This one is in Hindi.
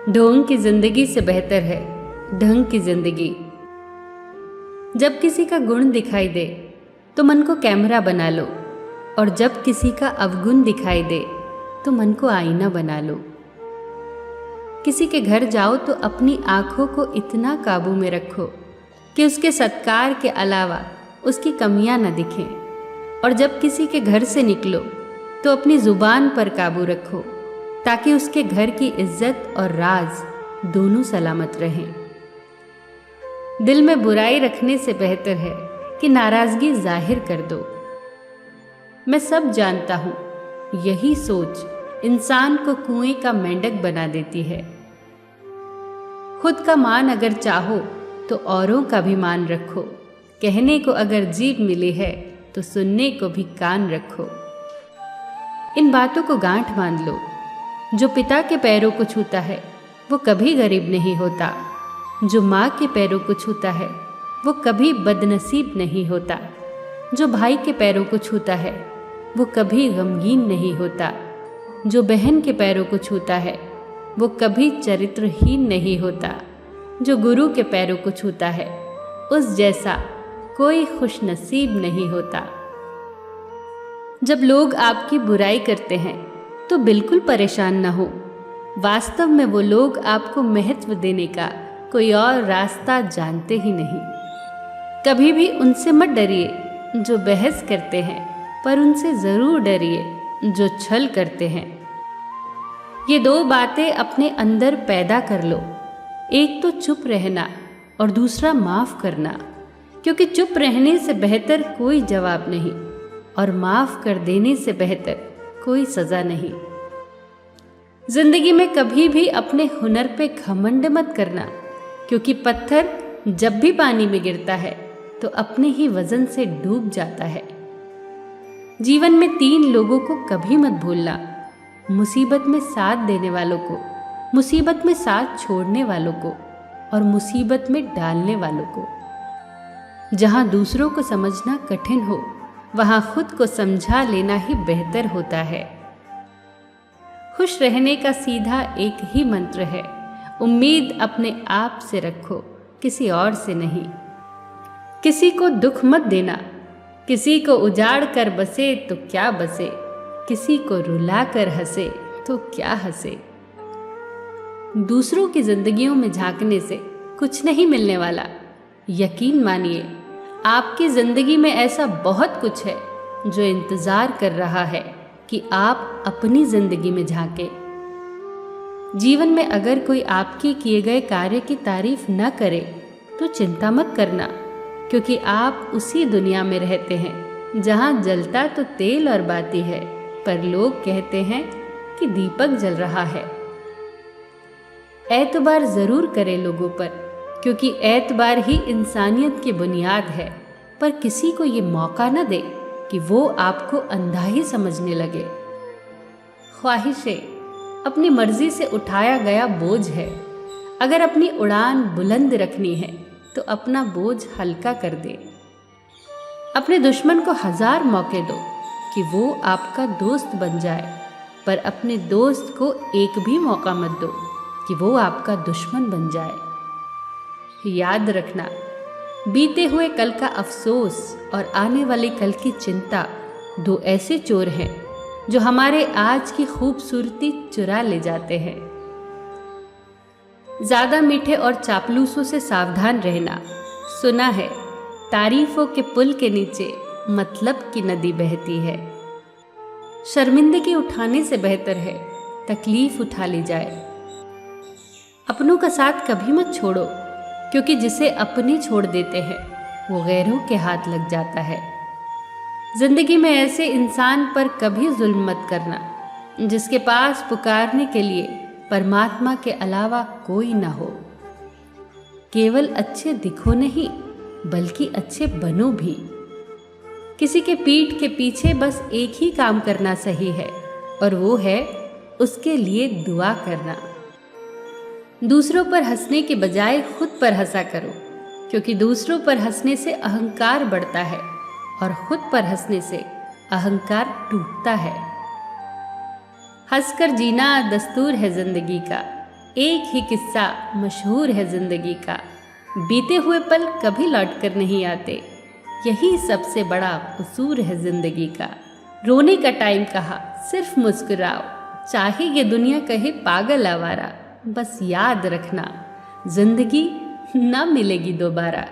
ढोंग की जिंदगी से बेहतर है ढंग की जिंदगी। जब किसी का गुण दिखाई दे तो मन को कैमरा बना लो, और जब किसी का अवगुण दिखाई दे तो मन को आईना बना लो। किसी के घर जाओ तो अपनी आंखों को इतना काबू में रखो कि उसके सत्कार के अलावा उसकी कमियां न दिखें, और जब किसी के घर से निकलो तो अपनी जुबान पर काबू रखो ताकि उसके घर की इज्जत और राज दोनों सलामत रहें। दिल में बुराई रखने से बेहतर है कि नाराजगी जाहिर कर दो। मैं सब जानता हूँ, यही सोच इंसान को कुएं का मेंढक बना देती है। खुद का मान अगर चाहो तो औरों का भी मान रखो। कहने को अगर जीभ मिली है तो सुनने को भी कान रखो। इन बातों को गांठ बांध लो। जो पिता के पैरों को छूता है वो कभी गरीब नहीं होता। जो माँ के पैरों को छूता है वो कभी बदनसीब नहीं होता। जो भाई के पैरों को छूता है वो कभी गमगीन नहीं होता। जो बहन के पैरों को छूता है वो कभी चरित्रहीन नहीं होता। जो गुरु के पैरों को छूता है उस जैसा कोई खुशनसीब नहीं होता। जब लोग आपकी बुराई करते हैं तो बिल्कुल परेशान न हो। वास्तव में वो लोग आपको महत्व देने का कोई और रास्ता जानते ही नहीं। कभी भी उनसे मत डरिए जो बहस करते हैं, पर उनसे ज़रूर डरिए जो छल करते हैं। ये दो बातें अपने अंदर पैदा कर लो, एक तो चुप रहना और दूसरा माफ़ करना, क्योंकि चुप रहने से बेहतर कोई जवाब नहीं और माफ़ कर देने से बेहतर कोई सज़ा नहीं। जिंदगी में कभी भी अपने हुनर पे घमंड मत करना, क्योंकि पत्थर जब भी पानी में गिरता है तो अपने ही वजन से डूब जाता है। जीवन में 3 लोगों को कभी मत भूलना, मुसीबत में साथ देने वालों को, मुसीबत में साथ छोड़ने वालों को और मुसीबत में डालने वालों को। जहाँ दूसरों को समझना कठिन हो वहाँ खुद को समझा लेना ही बेहतर होता है। खुश रहने का सीधा एक ही मंत्र है, उम्मीद अपने आप से रखो, किसी और से नहीं। किसी को दुख मत देना, किसी को उजाड़ कर बसे तो क्या बसे, किसी को रुला कर हंसे तो क्या हंसे। दूसरों की जिंदगियों में झांकने से कुछ नहीं मिलने वाला। यकीन मानिए, आपकी जिंदगी में ऐसा बहुत कुछ है जो इंतजार कर रहा है कि आप अपनी जिंदगी में झांकें। जीवन में अगर कोई आपके किए गए कार्य की तारीफ न करे तो चिंता मत करना, क्योंकि आप उसी दुनिया में रहते हैं जहां जलता तो तेल और बाती है, पर लोग कहते हैं कि दीपक जल रहा है। एतबार जरूर करें लोगों पर, क्योंकि एतबार ही इंसानियत की बुनियाद है, पर किसी को ये मौका न दे कि वो आपको अंधा ही समझने लगे। ख्वाहिशें अपनी मर्जी से उठाया गया बोझ है। अगर अपनी उड़ान बुलंद रखनी है तो अपना बोझ हल्का कर दे। अपने दुश्मन को 1000 मौके दो कि वो आपका दोस्त बन जाए, पर अपने दोस्त को एक भी मौका मत दो कि वो आपका दुश्मन बन जाए। याद रखना, बीते हुए कल का अफसोस और आने वाले कल की चिंता 2 ऐसे चोर हैं जो हमारे आज की खूबसूरती चुरा ले जाते हैं। ज़्यादा मीठे और चापलूसों से सावधान रहना। सुना है तारीफों के पुल के नीचे मतलब की नदी बहती है। शर्मिंदगी उठाने से बेहतर है तकलीफ उठा ली जाए। अपनों का साथ कभी मत छोड़ो, क्योंकि जिसे अपने छोड़ देते हैं वो गैरों के हाथ लग जाता है। जिंदगी में ऐसे इंसान पर कभी जुल्म मत करना जिसके पास पुकारने के लिए परमात्मा के अलावा कोई ना हो। केवल अच्छे दिखो नहीं, बल्कि अच्छे बनो भी। किसी के पीठ के पीछे बस एक ही काम करना सही है, और वो है उसके लिए दुआ करना। दूसरों पर हंसने के बजाय खुद पर हंसा करो, क्योंकि दूसरों पर हंसने से अहंकार बढ़ता है और खुद पर हंसने से अहंकार टूटता है। हंसकर जीना दस्तूर है जिंदगी का, एक ही किस्सा मशहूर है जिंदगी का, बीते हुए पल कभी लौट कर नहीं आते, यही सबसे बड़ा कसूर है जिंदगी का। रोने का टाइम कहा, सिर्फ मुस्कुराओ, चाहे ये दुनिया कहे पागल आवारा, बस याद रखना जिंदगी ना मिलेगी दोबारा।